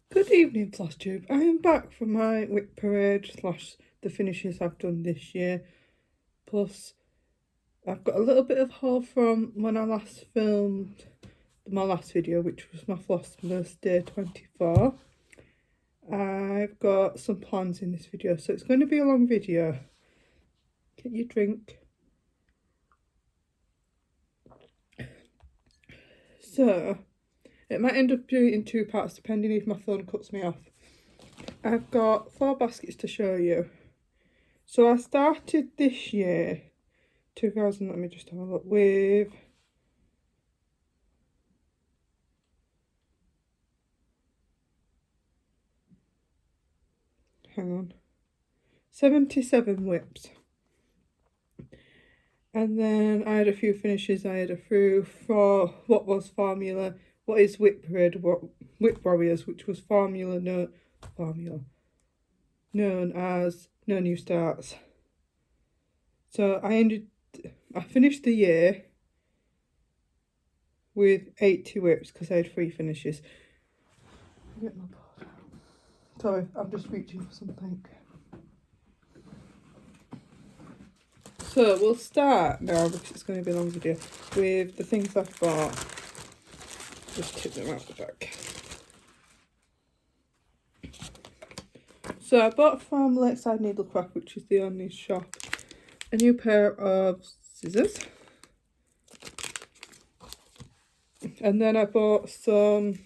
Good evening, Flosstube. I am back from my WIP parade / the finishes I've done this year. Plus, I've got a little bit of haul from when I last filmed my last video, which was my Flossmas Day 24. I've got some plans in this video, so it's going to be a long video. Get your drink. So, it might end up being in two parts depending if my phone cuts me off. I've got 4 baskets to show you. So I started this year, 2000, let me just have a look, with hang on, 77 WIPs. And then I had a few finishes. I had a few for what was Formula, what is WIP Parade, what WIP Warriors, which was Formula known as No New Starts. So I finished the year with 80 WIPs because I had 3 finishes. Get my board out. Sorry, I'm just reaching for something. So we'll start now, because it's going to be a long video, with the things I've bought. Just tip them out the back. So I bought from Lakeside Needlecraft, which is the only shop, a new pair of scissors. And then I bought some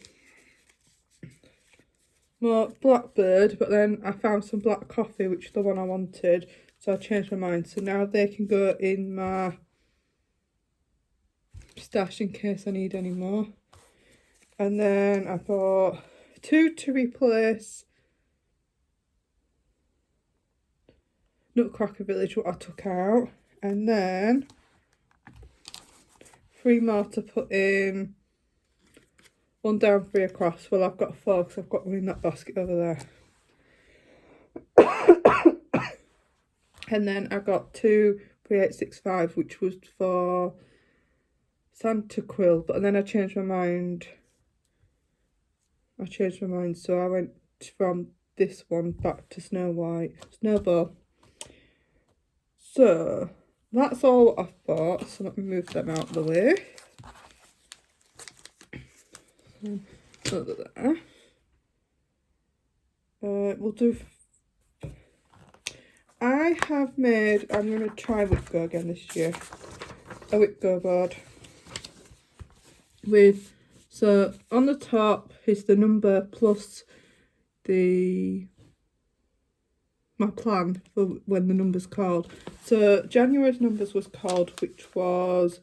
more Blackbird, but then I found some black coffee, which is the one I wanted. So I changed my mind. So now they can go in my stash in case I need any more. And then I bought 2 to replace Nutcracker Village, what I took out. And then 3 more to put in, 1 down, 3 across. Well, I've got 4 because I've got one in that basket over there. And then I got 2 3865, which was for Santa Quill, but then I changed my mind. So I went from this one back to Snowball. So that's all I've bought. So let me move them out of the way. Over there. We'll do. I have made. I'm going to try WIP Go again this year. A WIP Go board with. So on the top is the number plus my plan for when the number's called. So January's numbers was called, which was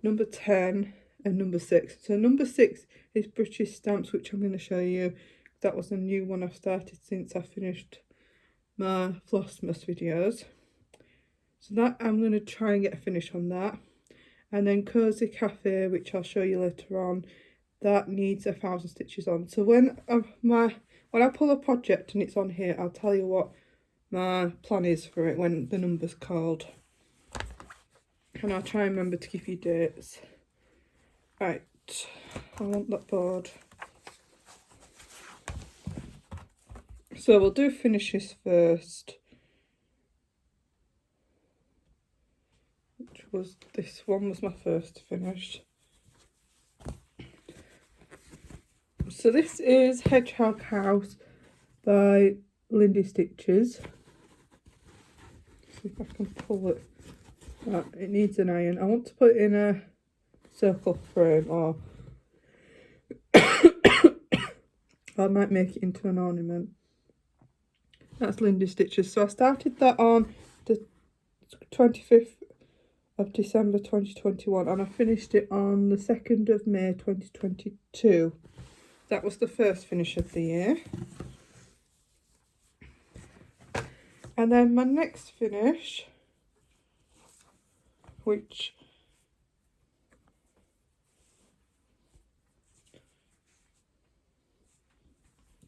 number 10 and number 6. So number 6 is British stamps, which I'm going to show you. That was a new one I've started since I finished my Flossmas videos. So that I'm going to try and get a finish on that. And then Cozy Cafe, which I'll show you later on, that needs 1,000 stitches on. So when I pull a project and it's on here, I'll tell you what my plan is for it when the number's called. And I'll try and remember to give you dates. Right, I want that board. So we'll do finishes first. Which was, this one was my first finish. So this is Hedgehog House by Lindy Stitches. See if I can pull it. It needs an iron. I want to put it in a circle frame, or I might make it into an ornament. That's Lindy Stitches. So I started that on the 25th of December 2021 and I finished it on the 2nd of May 2022. That was the first finish of the year. And then my next finish, which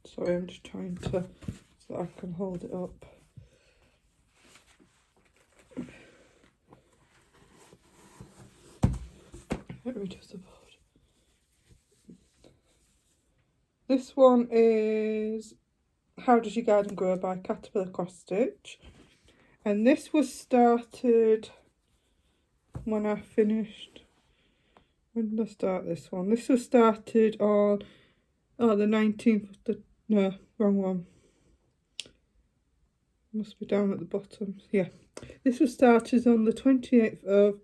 sorry, I'm just trying to, so I can hold it up. Get rid of the board. This one is How Does Your Garden Grow by Caterpillar Cross Stitch. And this was started when I finished. When did I start this one? This was started on the 19th of the, no, wrong one. Must be down at the bottom. Yeah. This was started on the 28th of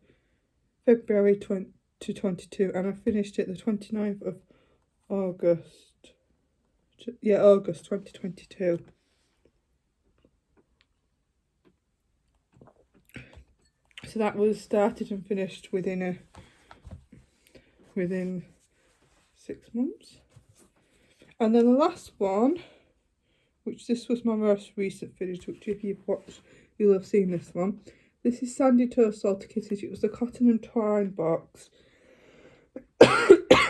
February 2022 and I finished it the 29th of August. Yeah, August 2022. So that was started and finished within 6 months. And then the last one, which this was my most recent finish, which if you've watched, you'll have seen this one. This is Sandy Toast Salty Kisses. It was a cotton and twine box.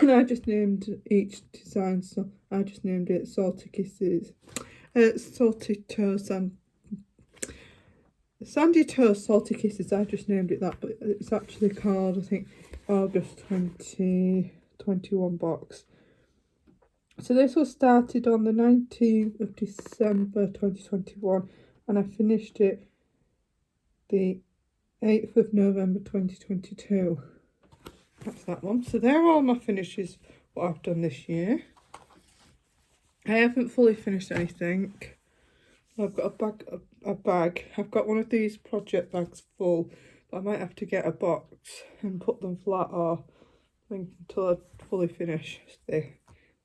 And I just named each design, so I just named it Salty Kisses. Salty Toast and Sandy Toast Salty Kisses. I just named it that, but it's actually called, I think, August 2021 box. So this was started on the 19th of December 2021 and I finished it the 8th of November 2022. That's that one. So they're all my finishes, what I've done this year. I haven't fully finished anything. I've got a bag. I've got one of these project bags full, but I might have to get a box and put them flat or until I fully finish the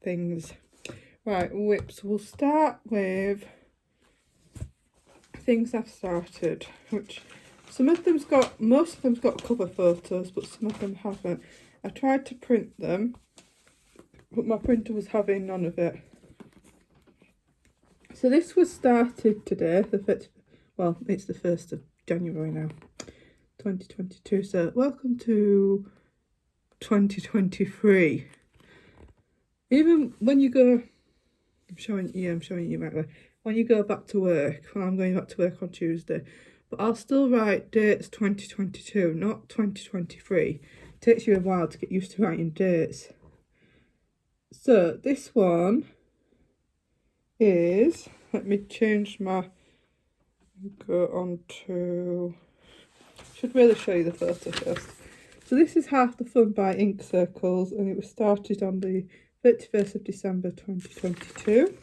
things. Right, WIPs. We'll start with things I've started, which most of them's got cover photos, but some of them haven't. I tried to print them, but my printer was having none of it. So this was started today, it's the 1st of January now, 2022. So welcome to 2023. Even when you go, I'm showing you right away. When you go back to work, I'm going back to work on Tuesday, but I'll still write dates 2022, not 2023. It takes you a while to get used to writing dates. So this one is, let me change go on to, should really show you the photo first. So this is Half the Fun by Ink Circles and it was started on the 31st of December 2022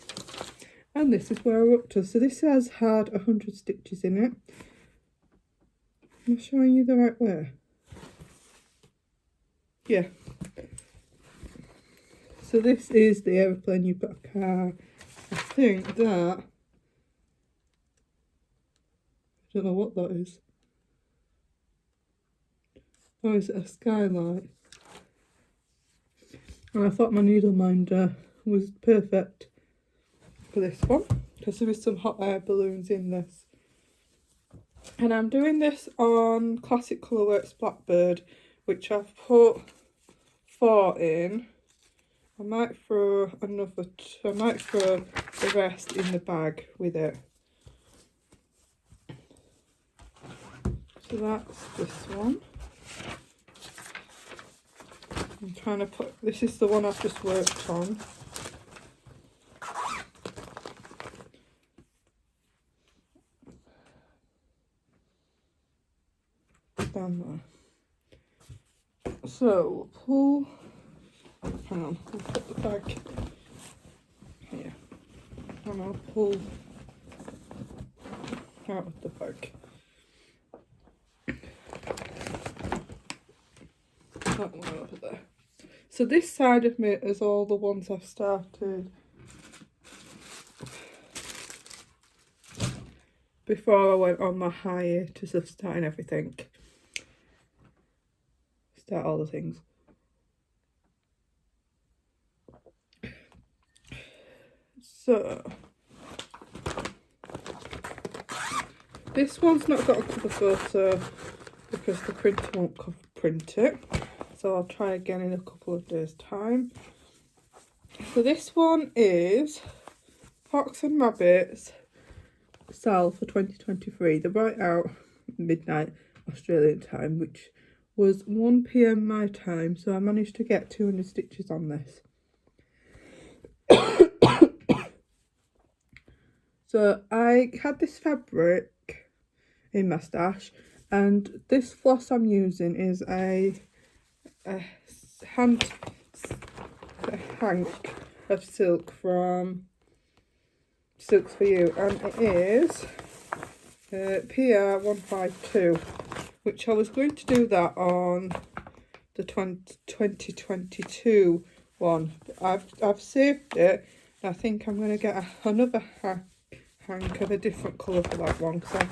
and this is where we're up to. So this has had 100 stitches in it. Am I showing you the right way? Yeah. So this is the aeroplane, you've got a car. I think that, I don't know what that is. Oh, is it a skylight? And I thought my needle minder was perfect for this one because there is some hot air balloons in this. And I'm doing this on Classic Colourworks Blackbird, which I've put 4 in. I might throw the rest in the bag with it. So that's this one. I'm trying to put, this is the one I've just worked on. Down there. So pull, hang on, we'll put the bag here. And I'll pull out of the bag. That one over there. So this side of me is all the ones I've started before I went on my hiatus of starting everything. Start all the things. So this one's not got a cover photo because the printer won't print it. So I'll try again in a couple of days' time. So this one is Fox and Rabbits Sal for 2023. They're right out midnight Australian time, which was 1 PM my time. So I managed to get 200 stitches on this. So I had this fabric in my stash, and this floss I'm using is a hank of silk from Silks for You, and it is PR152, which I was going to do that on the 2022 one. I've saved it. I think I'm going to get another hank of a different colour for that one, because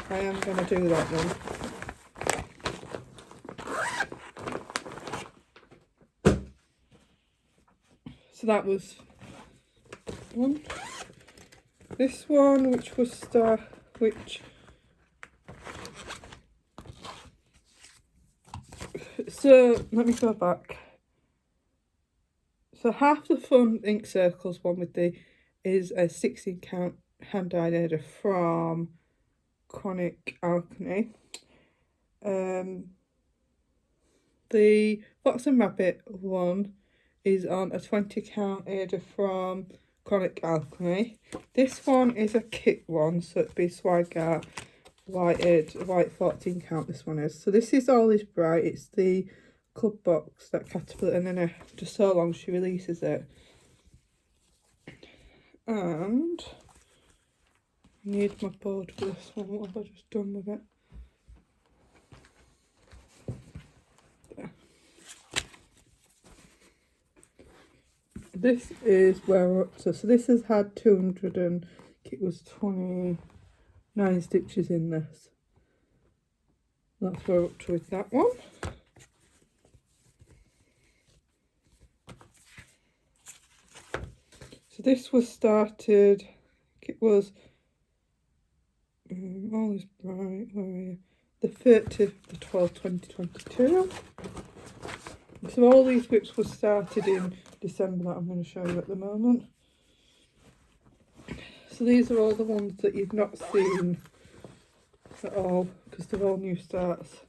I am going to do that one. So that was one. This one, which was so let me go back. So half the fun ink circles one with the is a 16 count hand-dyed header from Chronic Alchemy. The Fox and Rabbit one is on a 20 count header from Chronic Alchemy. This one is a kit one, so it'd be Swagger white 14 count. This one is. So this is All Is Bright. It's the club box that Caterpillar, and then after so long she releases it. And I need my board for this one. What have I just done with it? There. This is where we're up to. So this has had 200 and it was 29 stitches in this. That's where we're up to with that one. So this was started, it was All Is Bright, where are you? The 30th of the 12th, 2022. So all these WIPs were started in December that I'm going to show you at the moment. So these are all the ones that you've not seen at all, because they're all new starts.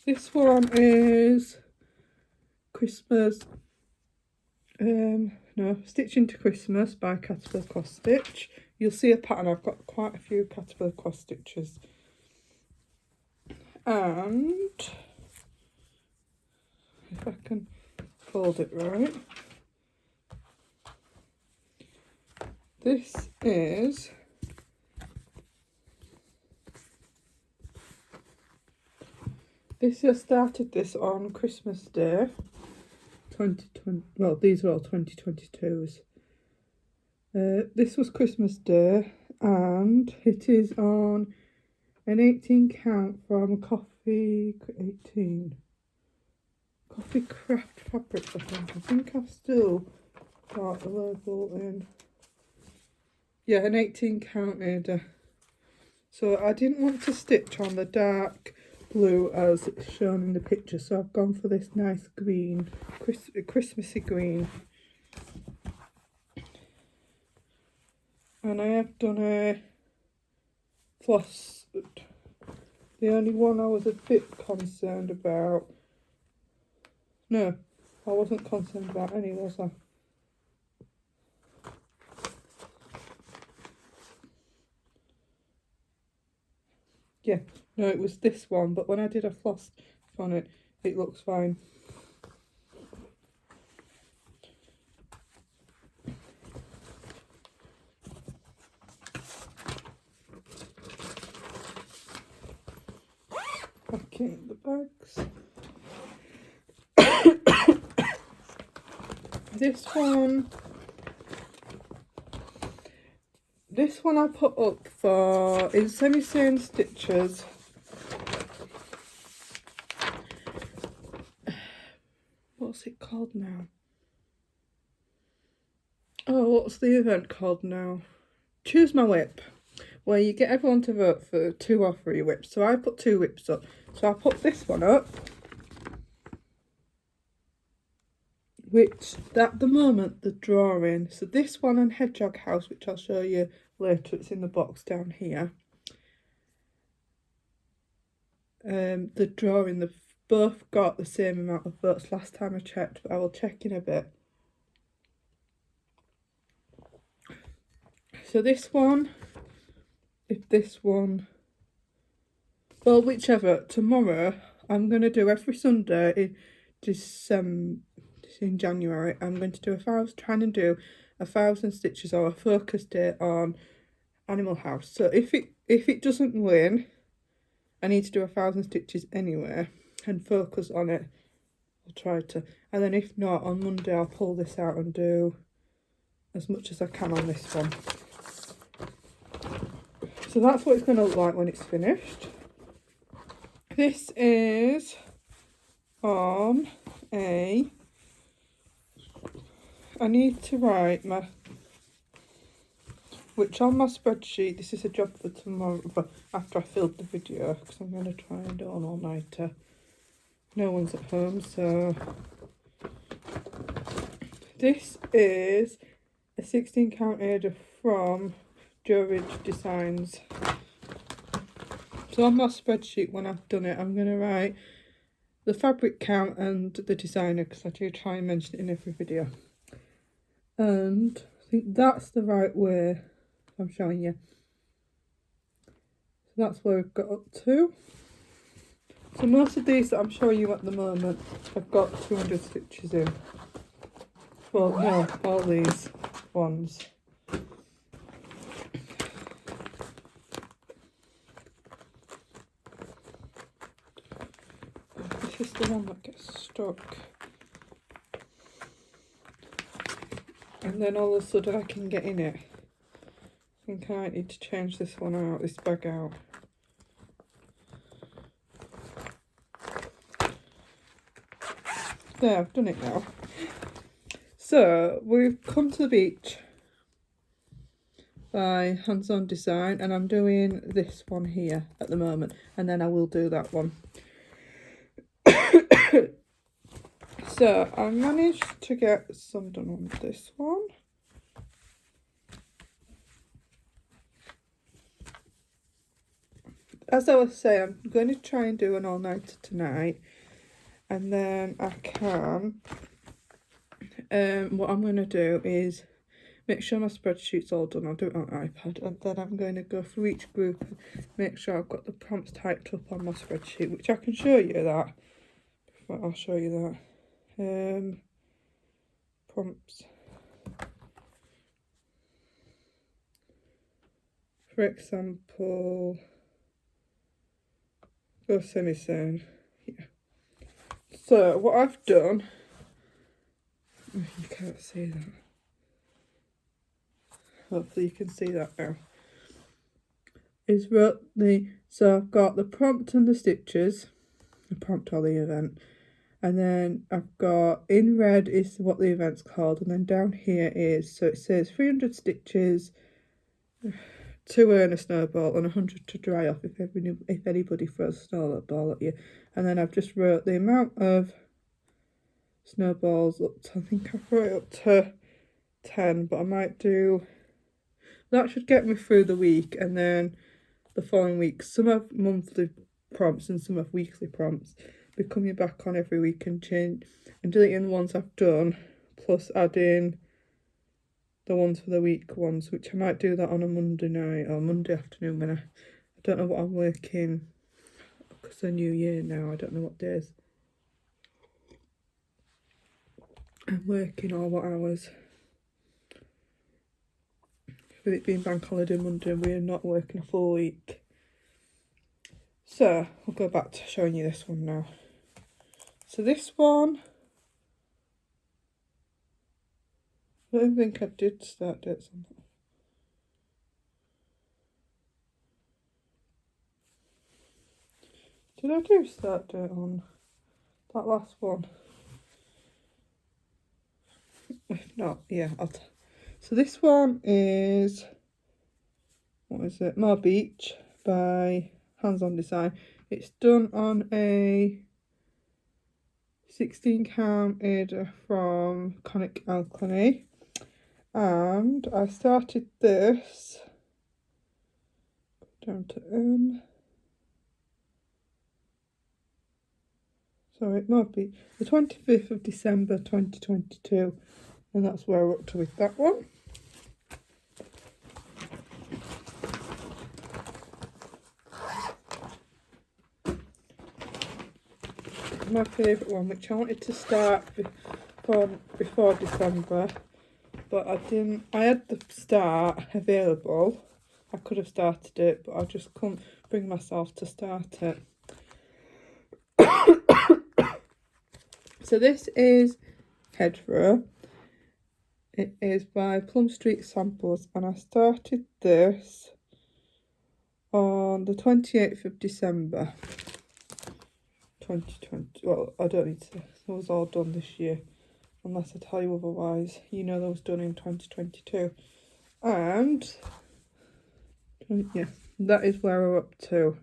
This one is Christmas, no, Stitching to Christmas by Caterpillar Cross Stitch. You'll see a pattern. I've got quite a few Caterpillar cross stitches. And if I can fold it right, this is I started this on Christmas Day 2020. Well, these are all 2022s. This was Christmas Day, and it is on an 18 count from Coffee Craft Fabrics, I think I've still got the label in. Yeah, an 18 count header. So I didn't want to stitch on the dark blue as it's shown in the picture, so I've gone for this nice green, Christmassy green. And I have done a floss. The only one I was a bit concerned about. No, I wasn't concerned about any, was I? Yeah, no, it was this one, but when I did a floss on it, it looks fine. Back in the bags. This one I put up for in semi-sewn stitches. What's it called now? Oh, what's the event called now? Choose My WIP, where you get everyone to vote for 2 or 3 WIPs. So I put 2 WIPs up. So I put this one up, which at the moment the drawing. So this one and Hedgehog House, which I'll show you later, it's in the box down here. The drawing, they've both got the same amount of votes last time I checked, but I will check in a bit. So this one, if this one, well, whichever, tomorrow I'm going to do every Sunday in January, I'm going to do trying to do 1,000 stitches or a focus day on Animal House. So if it doesn't win, I need to do 1,000 stitches anyway and focus on it. I'll try to, and then if not, on Monday I'll pull this out and do as much as I can on this one. So that's what it's going to look like when it's finished. This is on I need to write which on my spreadsheet, this is a job for tomorrow, but after I filled the video, because I'm going to try and do an all-nighter. No one's at home, so this is a 16 count order from Joe Ridge Designs. So on my spreadsheet, when I've done it, I'm going to write the fabric count and the designer, because I do try and mention it in every video. And I think that's the right way I'm showing you. So that's where we've got up to. So most of these that I'm showing you at the moment, I've got 200 stitches in. Well, no, all these ones. This is the one that gets stuck. And then all of a sudden I can get in it. I think I might need to change this one out, this bag out. There, I've done it now. So we've come to the beach by Hands On Design, and I'm doing this one here at the moment, and then I will do that one. So I managed to get some done on this one. As I was saying, I'm going to try and do an all-nighter tonight, and then I can, what I'm going to do is make sure my spreadsheet's all done. I'll do it on iPad, and then I'm going to go through each group and make sure I've got the prompts typed up on my spreadsheet, which I can show you that. But I'll show you that. Prompts. For example, go semi-sewn. Yeah. So what I've done, you can't see that. Hopefully you can see that now. Is wrote so I've got the prompt and the stitches, the prompt or the event, and then I've got in red is what the event's called, and then down here is, so it says 300 stitches to earn a snowball and 100 to dry off if anybody throws a snowball at you. And then I've just wrote the amount of snowballs up to, I think I've wrote it up to 10, but I might do, that should get me through the week, and then the following week, some have monthly prompts and some have weekly prompts. Be coming back on every week and change and deleting the ones I've done, plus adding the ones for the week ones, which I might do that on a Monday night or Monday afternoon when I don't know what I'm working, because it's a new year now, I don't know what days I'm working or what hours. With it being bank holiday Monday, we're not working a full week. So I'll go back to showing you this one now. So this one, I don't think I did start dates on that. Did I do start date on that last one? If not, yeah, so this one is, what is it? More Beach by Hands On Design. It's done on a 16 count order from Conic Alchemy, and I started this down to so it might be the 25th of December 2022, and that's where we're up to with that one. my favourite one, which I wanted to start before December, but I didn't. I had the start available. I could have started it, but I just couldn't bring myself to start it. So this is Hedgerow. It is by Plum Street Samples, and I started this on the 28th of December 2020. Well, I don't need to. It was all done this year, unless I tell you otherwise. You know that was done in 2022. And yeah, that is where we're up to.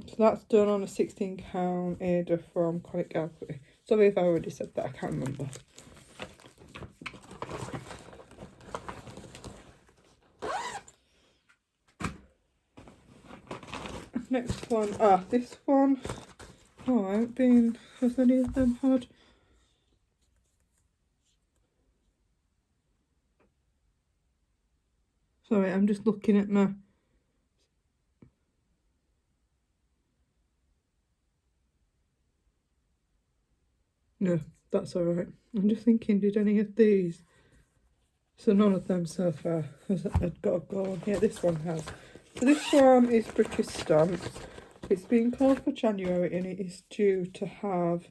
So that's done on a 16-count Ada from Chronic Gallery. Sorry if I already said that, I can't remember. Next one, this one. Oh, I haven't been, has any of them had? Sorry, I'm just looking at my... No, that's alright. I'm just thinking, did any of these? So none of them so far has got to go on here. This one has. So this one is British Stamps. It's been called for January and it is due to have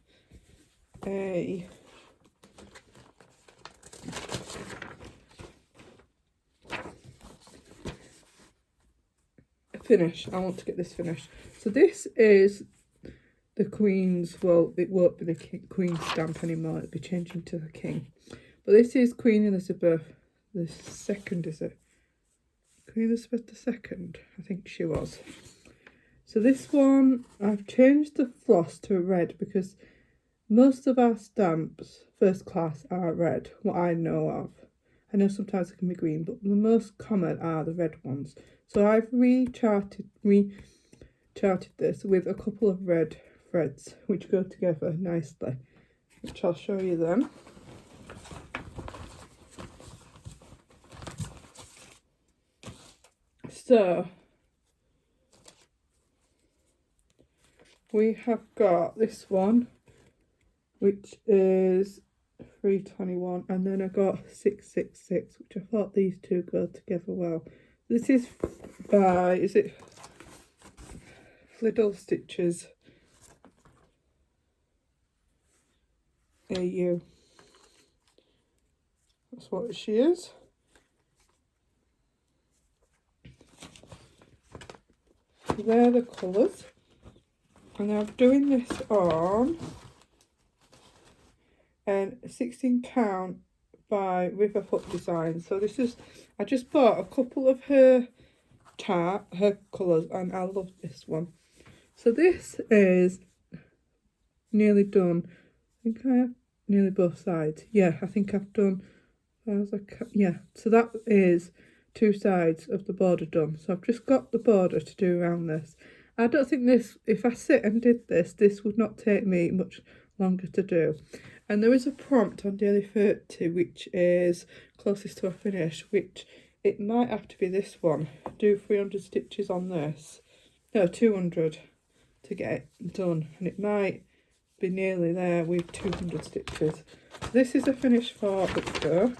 a finish. I want to get this finished. So this is the Queen's, well, it won't be the Queen's stamp anymore, it'll be changing to the King. But this is Queen Elizabeth the second, is it? Queen Elizabeth II, I think she was. So this one, I've changed the floss to red because most of our stamps, first class, are red, what I know of. I know sometimes it can be green, but the most common are the red ones. So I've recharted this with a couple of red threads, which go together nicely, which I'll show you then. So we have got this one, which is 321, and then I got 666, which I thought these two go together well. This is by, is it Fliddle Stitches AU? That's what she is. They're the colours, and I'm doing this on and 16 count by River Hut Design. So this is, I just bought a couple of her colours, and I love this one. So this is nearly done. I think I have nearly both sides. Yeah, I think I've done, yeah, so that is 2 sides of the border done. So I've just got the border to do around this. I don't think this, if I sit and did this, this would not take me much longer to do. And there is a prompt on Daily 30, which is closest to a finish, which it might have to be this one. Do 300 stitches on this. No, 200 to get it done. And it might be nearly there with 200 stitches. This is a finish for Victor.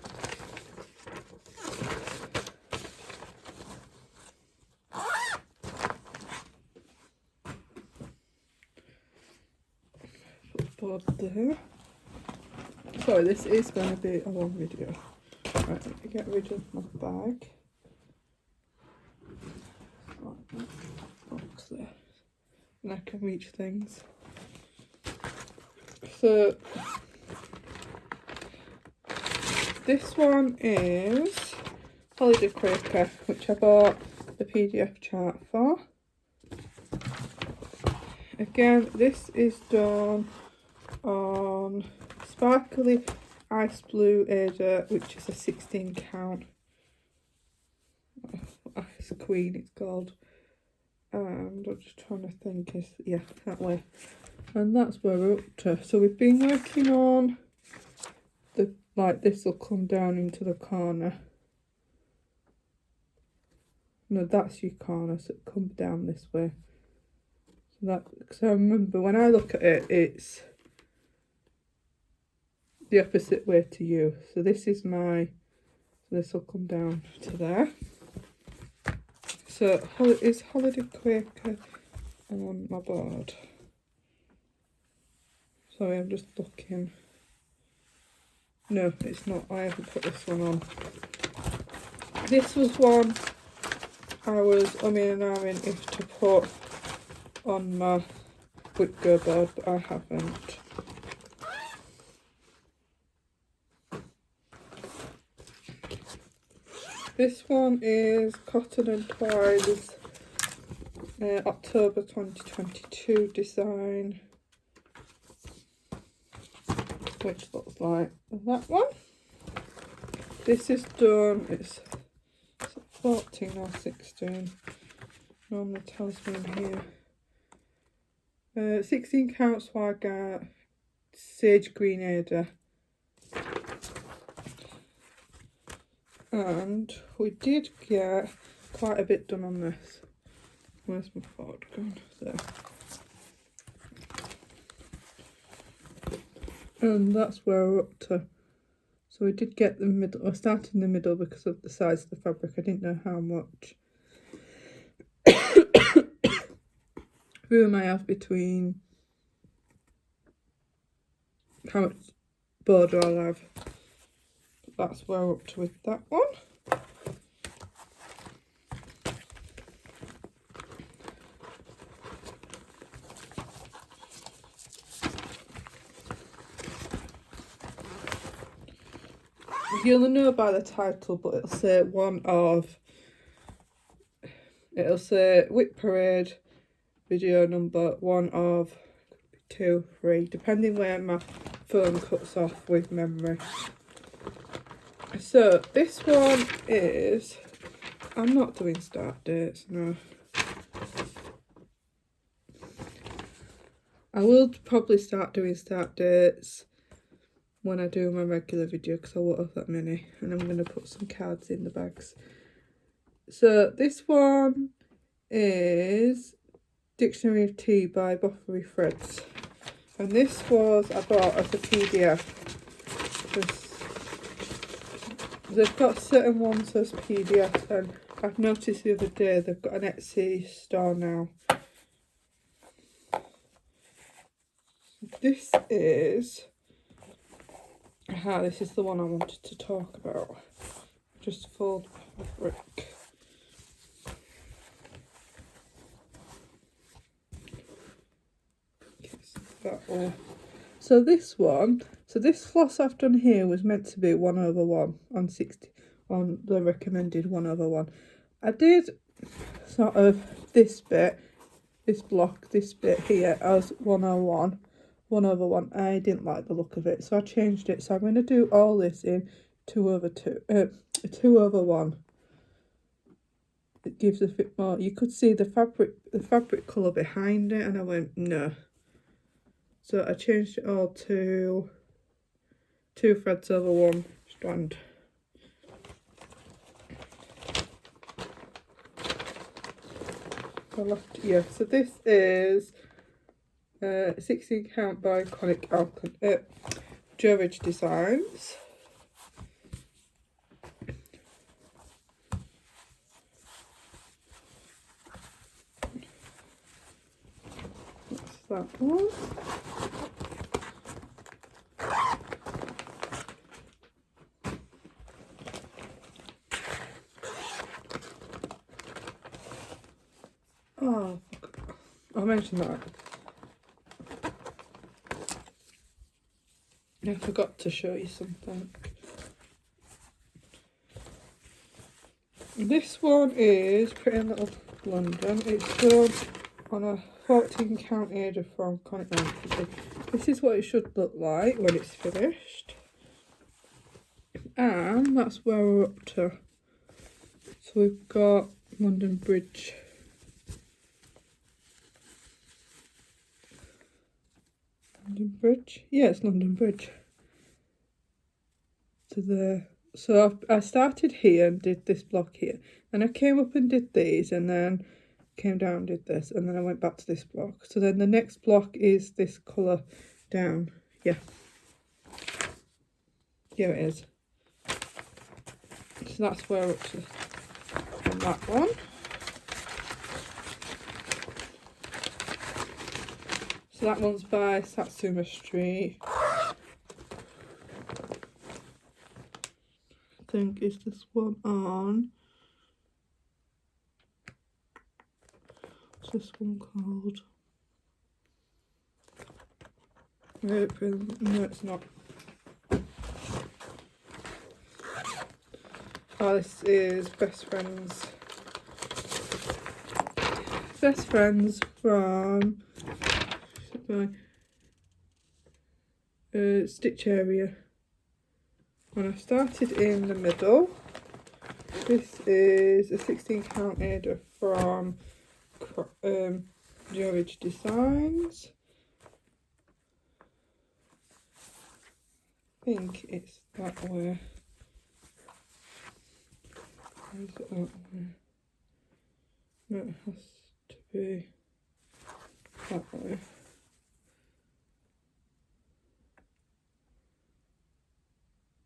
Put the board there. Sorry, this is going to be a long video. Right, let me get rid of my bag. Box there. And I can reach things. So this one is Holiday Quaker, which I bought the PDF chart for. Again, this is done on Sparkly Ice Blue Ada, which is a 16 count. Ice Queen it's called. And I'm just trying to think, is, yeah, that way. And that's where we're up to. So we've been working on the, like, this will come down into the corner. no, that's your corner, so it comes down this way. So that, because I remember when I look at it, it's the opposite way to you. So this is my, so this will come down to there. So is Holiday Quaker on my board? Sorry, I'm just looking. No, it's not. I haven't put this one on. This was one I was umming and ahhing if to put on my WIP Go board, but I haven't. This one is Cotton and Twine's October 2022 design, which looks like that one. This is done, it's 14 or 16, normally tells me in here. 16 count swagger, sage green Ada. And we did get quite a bit done on this. Where's my board gone? There. And that's where we're up to. So we did get the middle, or start in the middle because of the size of the fabric. I didn't know how much room I have between, how much border I'll have. That's where we're up to with that one. You'll know by the title, but it'll say it'll say WIP Parade video number 1 of 2, 3, depending where my phone cuts off with memory. So this one is, I'm not doing start dates, no. I will probably start doing start dates when I do my regular video because I won't have that many, and I'm going to put some cards in the bags. So this one is Dictionary of Tea by Boffery Threads, and this was I bought as a PDF. They've got certain ones as PDFs, and I've noticed the other day they've got an Etsy store now. This is, this is the one I wanted to talk about. Just fold fabric. That all. So this one, so this floss I've done here was meant to be 1/1 on 60, on the recommended 1/1. I did sort of this bit, this block, this bit here as 1/1. I didn't like the look of it, so I changed it. So I'm going to do all this in 2/2, 2/1. It gives a bit more. You could see the fabric colour behind it, and I went no. So I changed it all to 2 threads over 1 strand. Yeah, so this is 16 count by Conic Jurridge Designs. That's that one. Oh, I mentioned that. I forgot to show you something. This one is Pretty Little London. It's done on a 14 count Ada from Conic Magazine. This is what it should look like when it's finished. And that's where we're up to. So we've got London Bridge. London Bridge? Yeah, it's London Bridge. To there. So I started here and did this block here, and I came up and did these, and then came down and did this, and then I went back to this block. So then the next block is this colour down. Yeah, here it is. So that's where we're up to on that one. So that one's by Satsuma Street. I think is this one on. What's this one called? WIP. No, it's not. Oh, this is Best Friends. Best Friends from Stitch Area. And I started in the middle. This is a 16 count header from George Designs. I think it's that way. Where is it that way? No, it has to be that way.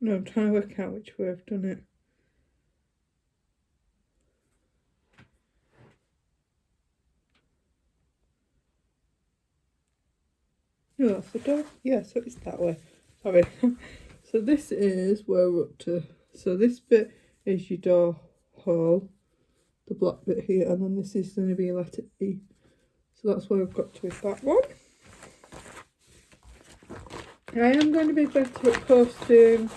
No, I'm trying to work out which way I've done it. No, that's the door. Yeah, so it's that way. Sorry. So this is where we're up to. So this bit is your door hole, the black bit here, and then this is going to be a letter E. So that's where I've got to with that one. I am going to be better at posting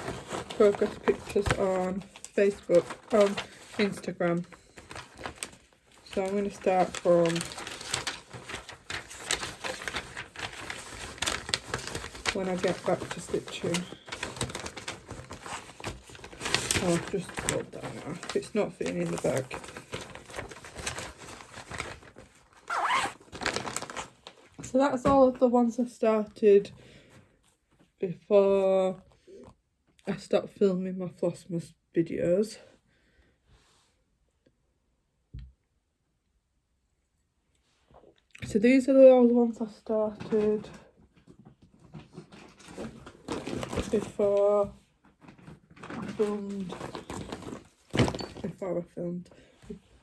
progress pictures on Facebook, on Instagram. So I'm going to start from when I get back to stitching. Oh, I've just pulled that out. It's not fitting in the bag. So that's all of the ones I started before I stopped filming my Flossmas videos. So these are all the ones I started before I filmed,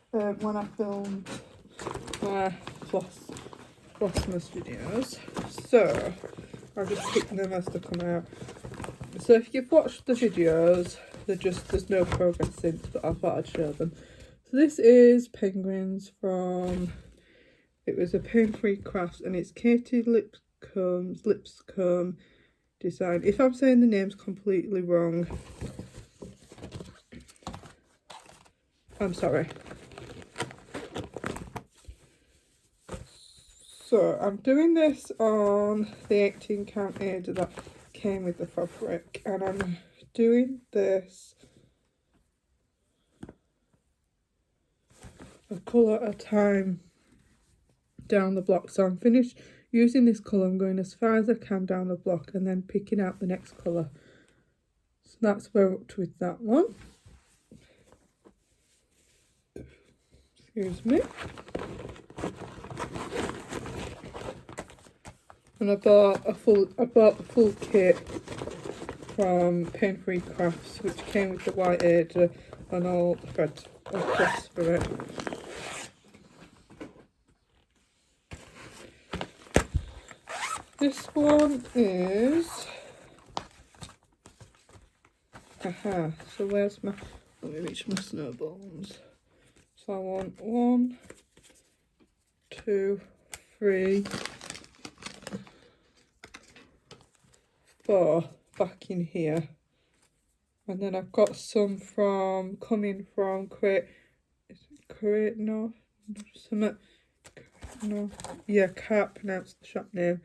when I filmed my Flossmas videos. So I'll just pick them as they come out. So if you've watched the videos, there's no progress since, but I thought I'd show them. So this is penguins from, it was a pain-free crafts, and it's Katie Lipscomb design. If I'm saying the names completely wrong, I'm sorry. So I'm doing this on the 18 count header that came with the fabric, and I'm doing this a colour at a time down the block. So I'm finished using this colour, I'm going as far as I can down the block and then picking out the next colour. So that's where we're up to with that one. Excuse me. And I bought the full kit from Pain Free Crafts, which came with the white header and all the threads across for it. This one is, so where's my, let me reach my snowballs. So I want 1, 2, 3, 4 back in here. And then I've got some coming from Crate, no, yeah, can't pronounce the shop name.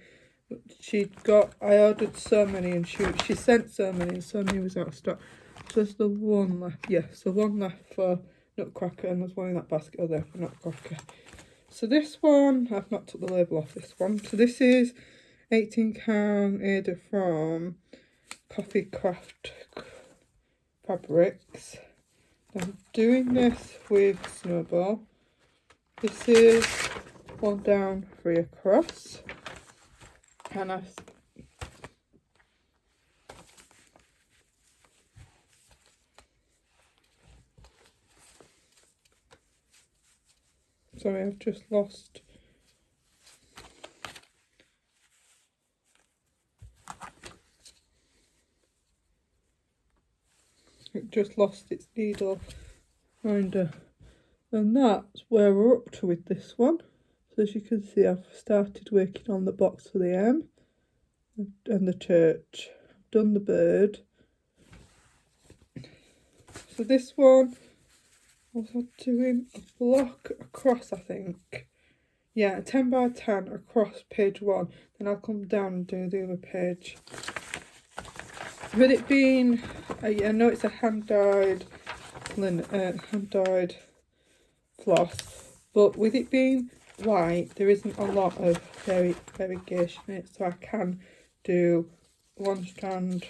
I ordered so many, and she sent so many, and so many was out of stock. So there's the one left, yeah, so one left for Nutcracker, and there's one in that basket over there for Nutcracker. So this one, I've not took the label off this one. So this is 18 count header from Coffee Craft fabrics. I'm doing this with Snowball. This is 1 down, 3 across, and sorry, I've just lost its needle finder, and that's where we're up to with this one. So as you can see, I've started working on the box for the M and the church. I've done the bird. So this one, was I doing a block across, I think? Yeah, 10 by 10 across page 1. Then I'll come down and do the other page. With it being, I know it's a hand-dyed floss, but with it being white, there isn't a lot of variegation in it, so I can do 1 strand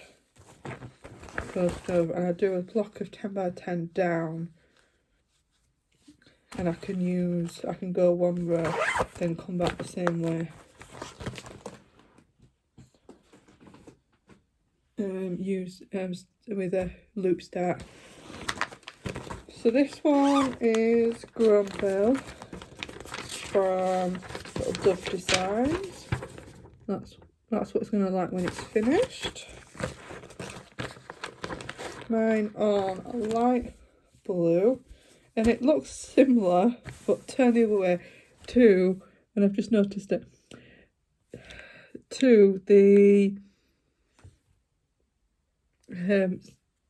Flosstube, and I do a block of 10 by 10 down, and I can go 1 row, then come back the same way. Use with a loop start. So this one is Grumble from Little Dove Designs. That's what it's going to like when it's finished. Mine on a light blue, and it looks similar, but turn the other way to, and I've just noticed it, to the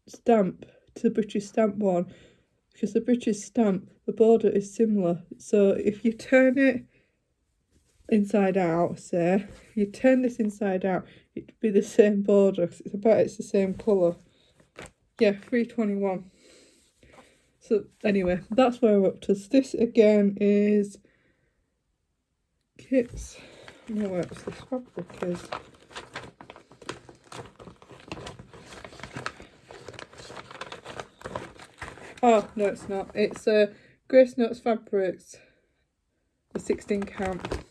stamp, to the British stamp one, because the British stamp, the border is similar. So if you turn it inside out, say, if you turn this inside out, it'd be the same border, because it's the same colour. Yeah, 321. So anyway, that's where we're up to. So this again is Kits. I don't know where this fabric is. Oh, no, it's not. It's Grace Notes Fabrics, the 16 count.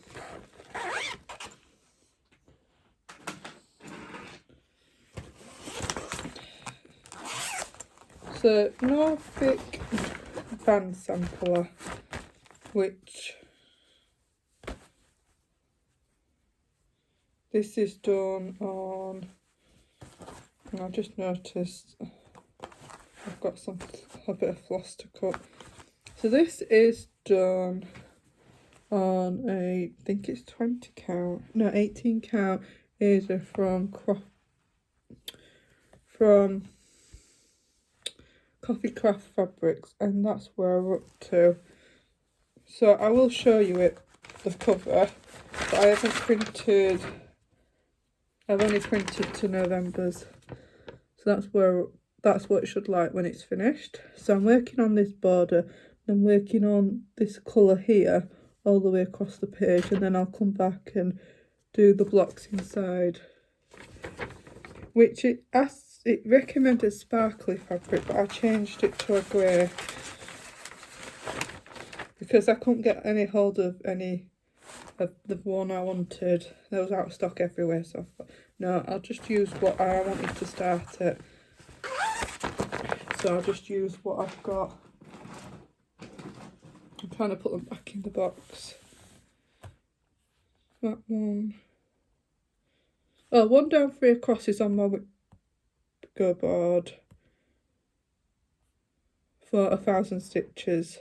So, Norfolk band sampler, which this is done on, and I just noticed I've got a bit of floss to cut. So this is done on I think it's 20 count, no 18 count, is from Coffee Craft Fabrics, and that's where we're up to. So I will show you the cover, but I haven't printed, I've only printed to November's. So that's what it should like when it's finished. So I'm working on this border, and I'm working on this colour here all the way across the page, and then I'll come back and do the blocks inside, which it recommended sparkly fabric, but I changed it to a grey because I couldn't get any hold of any of the one I wanted. There was out of stock everywhere, so I thought, no, I'll just use what I wanted to start it. So I'll just use what I've got. I'm trying to put them back in the box. That one. Oh, 1 down, 3 across is on my WIP go board for 1,000 stitches.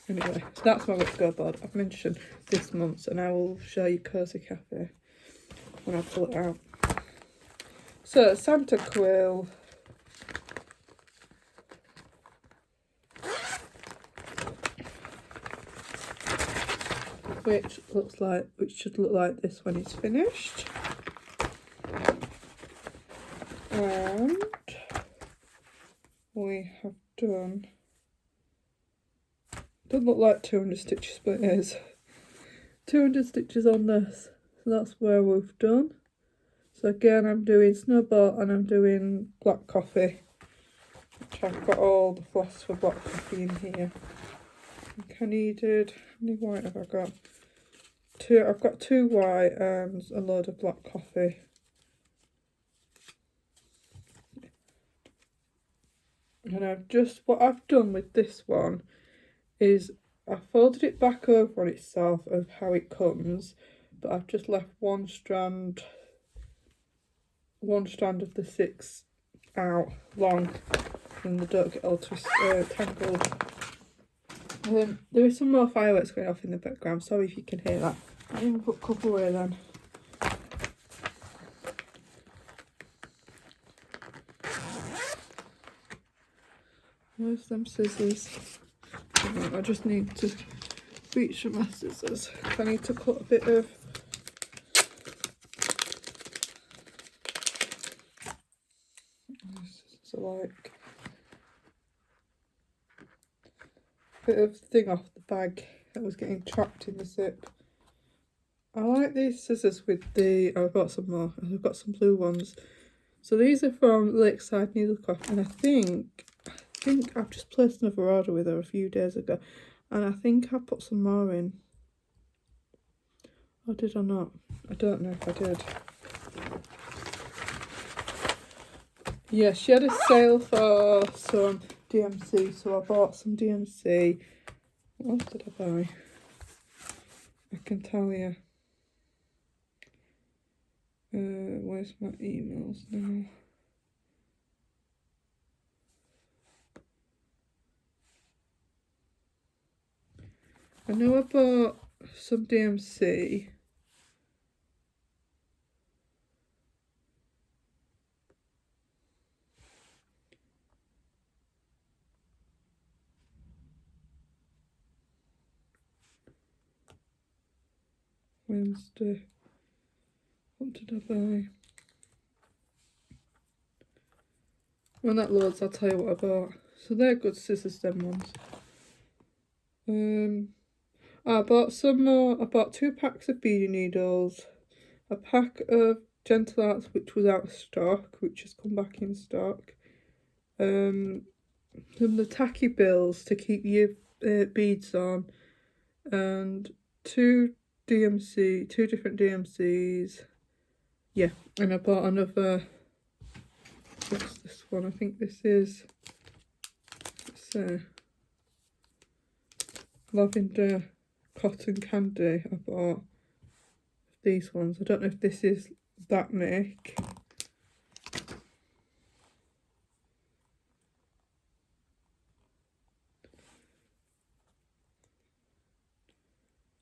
Anyway, so that's my WIP go board. I've mentioned this month, and I will show you Cozy Cafe when I pull it out. So Santa Quill, which should look like this when it's finished. And we have done, doesn't look like 200 stitches, but it is 200 stitches on this. So that's where we've done. So again, I'm doing Snowball and I'm doing black coffee, which I've got all the floss for black coffee in here. I think I needed, how many white have I got? Two. I've got 2 white and a load of black coffee. And what I've done with this one is I folded it back over on itself of how it comes, but I've just left one strand of the 6 out long, and they don't get all tangled. There is some more fireworks going off in the background. Sorry if you can hear that. I'm going to put a couple away then. Where's them scissors? I just need to reach for my scissors. I need to cut a bit of thing off the bag that was getting trapped in the zip. I like these scissors with I've got some more. I've got some blue ones. So these are from Lakeside Needlecraft, and I think I've just placed another order with her a few days ago, and I think I put some more in. Or did I not? I don't know if I did. Yeah, she had a sale for some DMC, so I bought some DMC. What else did I buy? I can tell you. Where's my emails now? I know I bought some DMC. Wednesday. What did I buy? When that loads, I'll tell you what I bought. So they're good scissors, them ones. I bought some more. I bought 2 packs of beading needles, a pack of Gentle Arts, which was out of stock, which has come back in stock. Some of the tacky bills to keep your beads on, and 2 different DMCs. Yeah, and I bought another. What's this one? I think this is. It's lavender cotton candy. I bought these ones. I don't know if this is that make.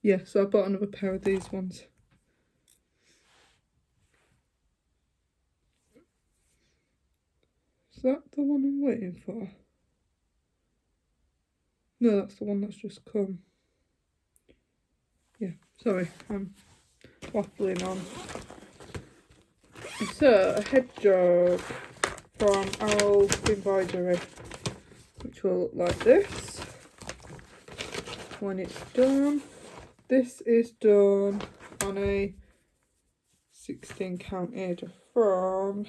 Yeah, so I bought another pair of these ones. Is that the one I'm waiting for? No, that's the one that's just come. Yeah, sorry, I'm waffling on. So, a hedgehog from Owl Embroidery, which will look like this when it's done. This is done on a 16 count edge from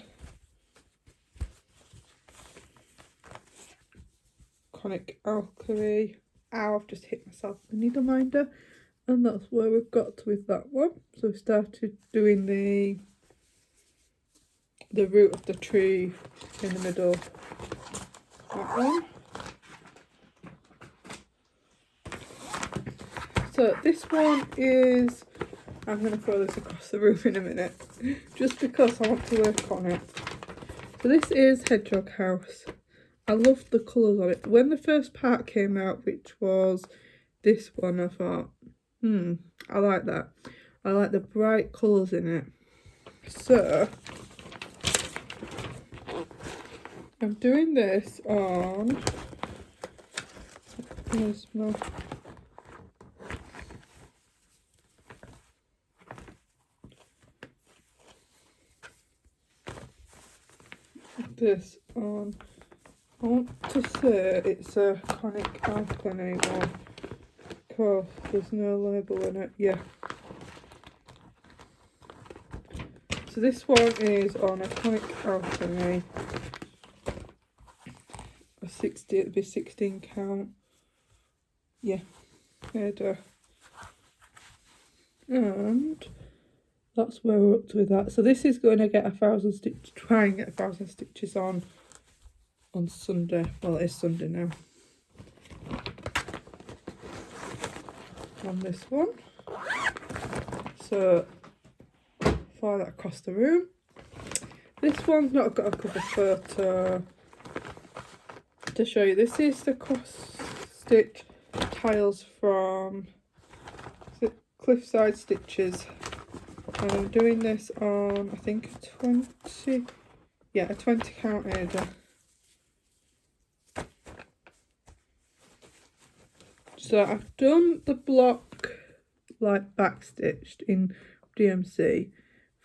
Conic Alchemy. Ow, I've just hit myself with the needle minder, and that's where we've got with that one. So we started doing the root of the tree in the middle. That one. So this one is, I'm going to throw this across the room in a minute, just because I want to work on it. So this is Hedgehog House. I love the colours on it. When the first part came out, which was this one, I thought, I like that. I like the bright colours in it. So I'm doing this on, where's my, this on, I want to say it's a Conic Alchemy one, because there's no label in it. Yeah. So this one is on atomic alchemy. A 60, it'd be 16 count. Yeah, there. And that's where we're up to with that. So this is going to get 1,000 stitches, try and get 1,000 stitches on Sunday. Well, it is Sunday now. On this one. So fly that across the room. This one's not got a cover photo to show you. This is the cross stitch tiles from Cliffside Stitches, and I'm doing this on, I think, a 20 count aider. So I've done the block like back stitched in DMC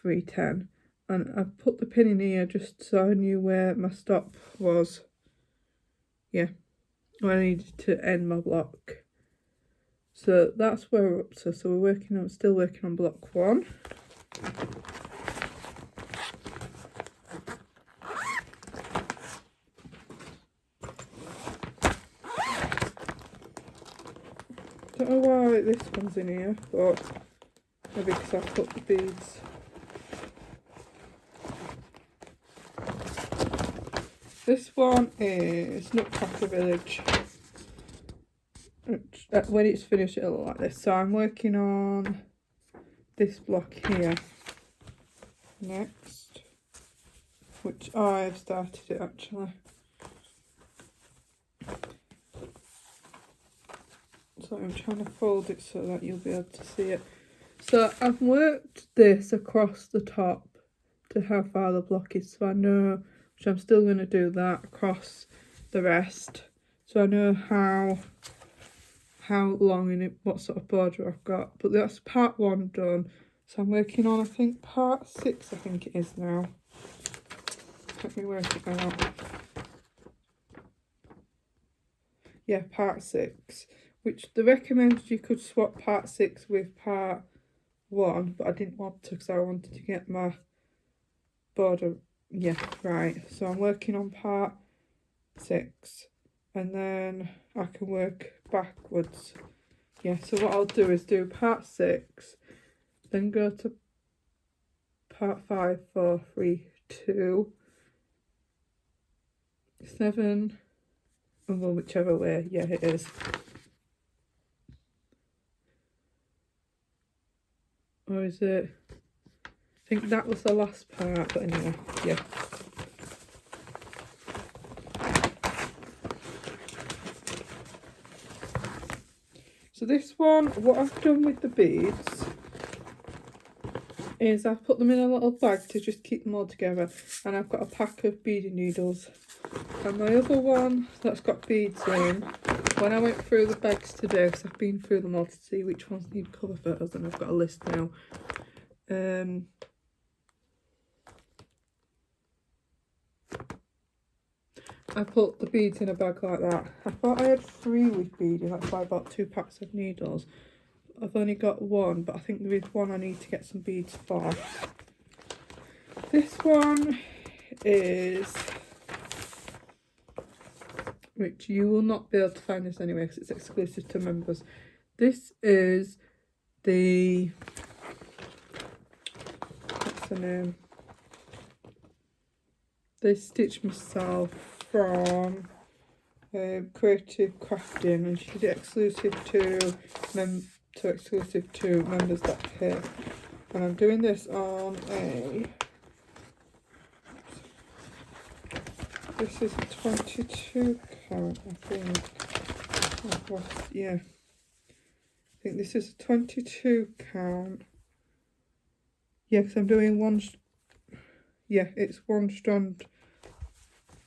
310, and I've put the pin in here just so I knew where my stop was. Yeah, where I needed to end my block. So that's where we're up to. So we're still working on block 1. Don't know why this one's in here, but maybe because I put the beads. This one is Nutcracker Village. When it's finished, it'll look like this. So I'm working on this block here next, which I've started it actually. So I'm trying to fold it so that you'll be able to see it. So I've worked this across the top to how far the block is, so I know, which I'm still going to do that across the rest, so I know how long in it, what sort of border I've got. But that's part 1 done, so I'm working on, I think, part 6, I think it is now. Let me work it out. Yeah, part 6, which they recommended you could swap part 6 with part 1, but I didn't want to because I wanted to get my border, yeah, right. So I'm working on part 6, and then I can work backwards. Yeah, so what I'll do is do part 6, then go to part 5, 4, 3, 2, 7, and well, whichever way, yeah, it is. Or is it? I think that was the last part, but anyway, yeah. So this one, what I've done with the beads is I've put them in a little bag to just keep them all together, and I've got a pack of beading needles. And my other one that's got beads in, when I went through the bags today, because I've been through them all to see which ones need cover photos, and I've got a list now. I put the beads in a bag like that. I thought I had 3 with beading, that's why I bought 2 packs of needles. I've only got 1, but I think there is one I need to get some beads for. This one is, which you will not be able to find this anyway because it's exclusive to members. This is the, what's the name? They Stitch Myself from Creative Crafting, and she did it exclusive to members that pay. And I'm doing this on a, this is 22 count, I think. Yeah, I think this is a 22 count. Yeah, because I'm doing one, yeah, it's 1 strand,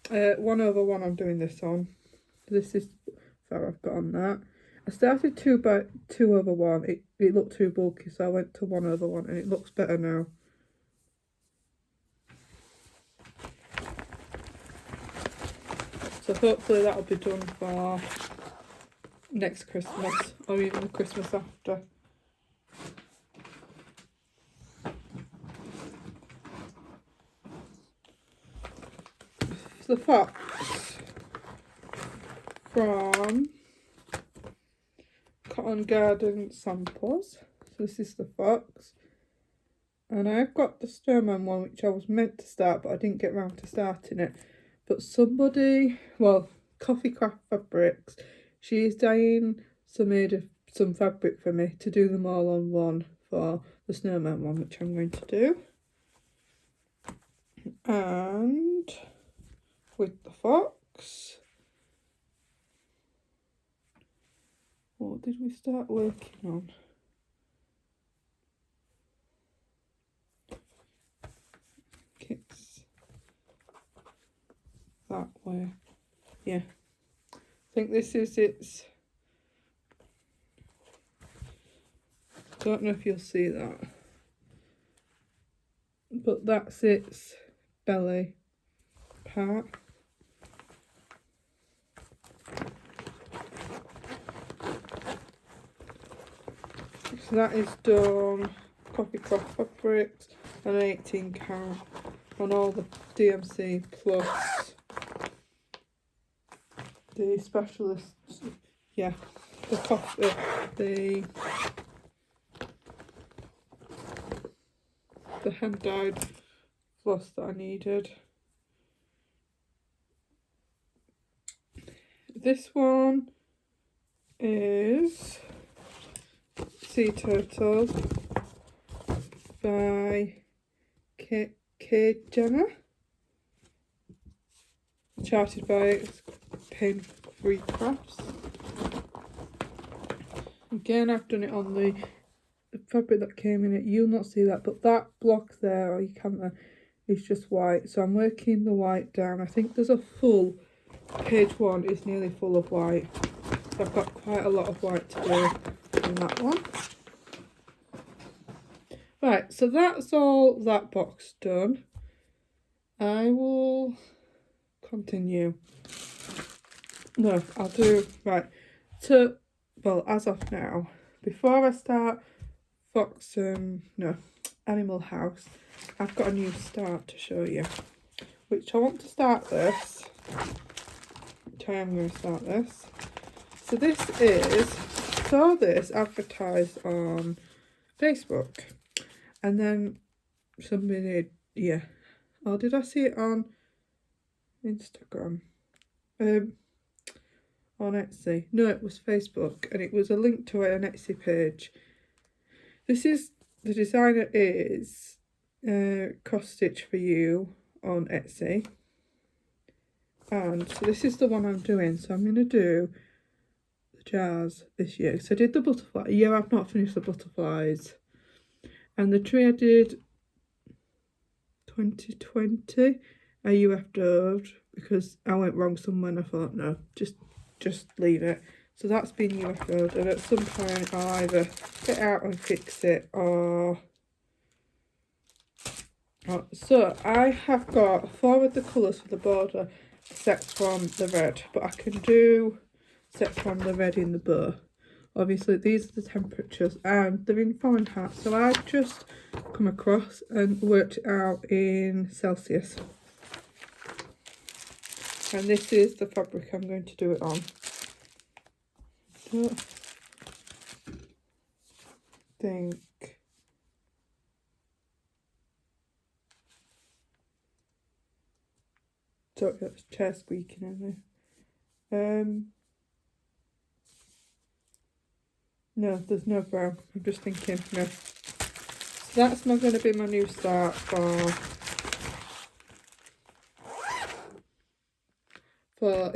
1/1 I'm doing this on. This is how I've got on that. I started 2/1. It looked too bulky, so I went to 1/1, and it looks better now. So hopefully that'll be done for next Christmas, or even the Christmas after. the fox from Cotton Garden Samples. So this is the fox. And I've got the snowman one, which I was meant to start, but I didn't get around to starting it. But somebody, well, Coffee Craft Fabrics, she is dying some fabric for me to do them all on one for the snowman one, which I'm going to do. And with the fox, what did we start working on? It's that way. Yeah, I think this is its, don't know if you'll see that, but that's its belly part. So that is done, Coffee Craft Fabrics, an 18 count on all the DMC plus the specialist, yeah, the coffee, the hand dyed floss that I needed. This one is Sea Turtles by K. Jenner, charted by Pain Free Crafts. Again, I've done it on the fabric that came in it. You'll not see that, but that block there, or you can't there, is just white. So I'm working the white down. I think there's a full, page 1 is nearly full of white. So I've got quite a lot of white to do in that one. Right, so that's all that box done. I will continue. No, I'll do, right. So, well, as of now, before I start Animal House, I've got a new start to show you. Which I want to start this. Which I am going to start this. So this is, saw this advertised on Facebook. And then somebody, yeah. Or did I see it on Instagram? On Etsy. No, it was Facebook. And it was a link to an Etsy page. This is, the designer is Cross Stitch For You on Etsy. And so this is the one I'm doing. So I'm going to do the jars this year. So I did the butterfly. Yeah, I've not finished the butterflies. And the tree I did 2020. I UF'd because I went wrong somewhere and I thought, no, just leave it. So that's been UF'd, and at some point I'll either get out and fix it or so I have got 4 of the colours for the border set from the red, but I can do set from the red in the bow. Obviously these are the temperatures and they're in Fahrenheit, so I've just come across and worked it out in Celsius. And this is the fabric I'm going to do it on. Don't think don't get the chair squeaking in there. No, there's no brown. I'm just thinking, no. So that's not going to be my new start for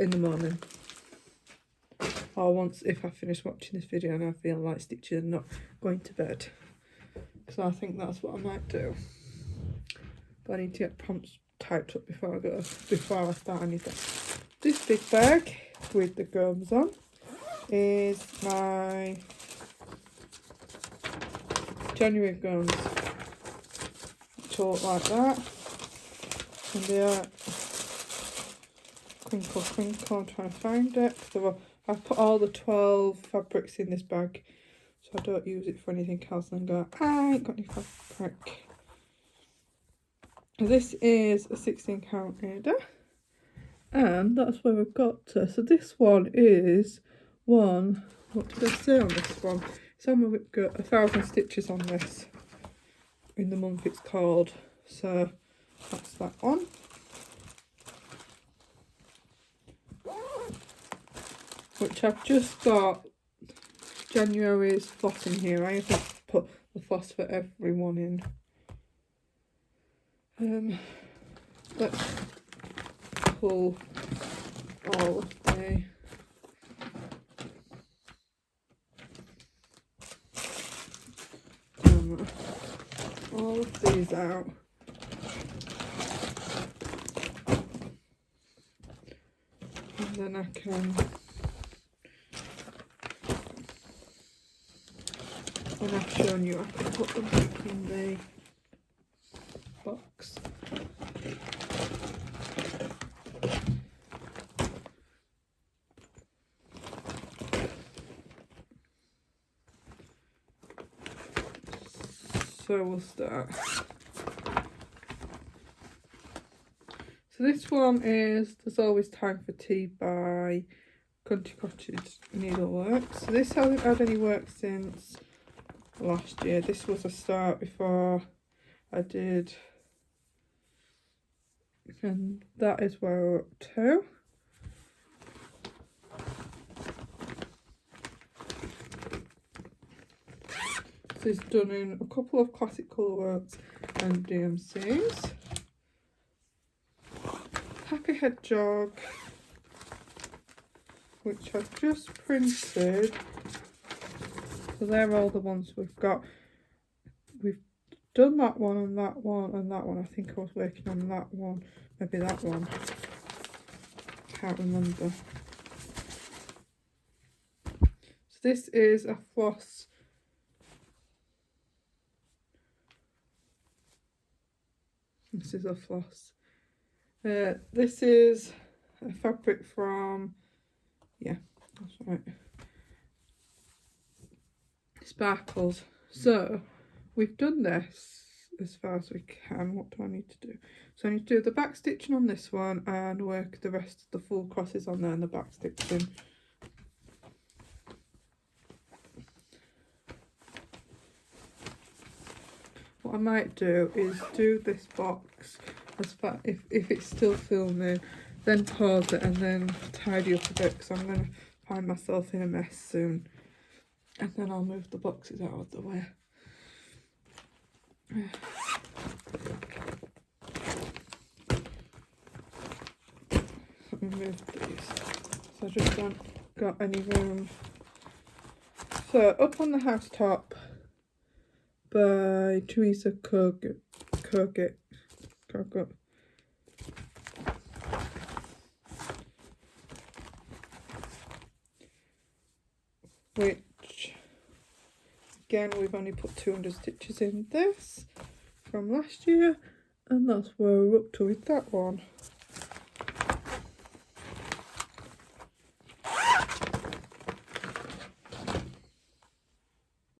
in the morning. Or once, if I finish watching this video and I feel like stitching and not going to bed. Because I think that's what I might do. But I need to get prompts typed up before I start anything. This big bag with the gums on is my January gums, which look like that, and they are crinkle. I'm trying to find it. So I've put all the 12 fabrics in this bag, so I don't use it for anything else and go, I ain't got any fabric. This is a 16 count header, And that's where we've got to. So this one is one, what did I say on this one? It's on my WIP, got 1,000 stitches on this in the month it's called. So that's that one. Which I've just got January's floss in here. I haven't put the floss for everyone in. Let's pull all of all of these out. And then I can, when I've shown you, I can put them back in the box. So we'll start. So this one is There's Always Time for Tea by Country Cottage Needlework. So this hasn't had any work since last year. This was a start before I did, and that is where we're up to. This is done in a couple of classic colourworks and DMCs. Happy Head Jog, which I've just printed. So they're all the ones we've got. We've done that one and that one and that one. I think I was working on that one, maybe that one. Can't remember. So this is a floss. This is a floss. This is a fabric from, yeah, that's right, Sparkles. So we've done this as far as we can. What do I need to do? So I need to do the back stitching on this one and work the rest of the full crosses on there and the back stitching. What I might do is do this box as far, if it's still filming, then pause it and then tidy up a bit, because I'm going to find myself in a mess soon, and then I'll move the boxes out of the way. Let me move these, so I just haven't got any room. So Up on the Housetop by Teresa Kogut, which again we've only put 200 stitches in this from last year, and that's where we're up to with that one.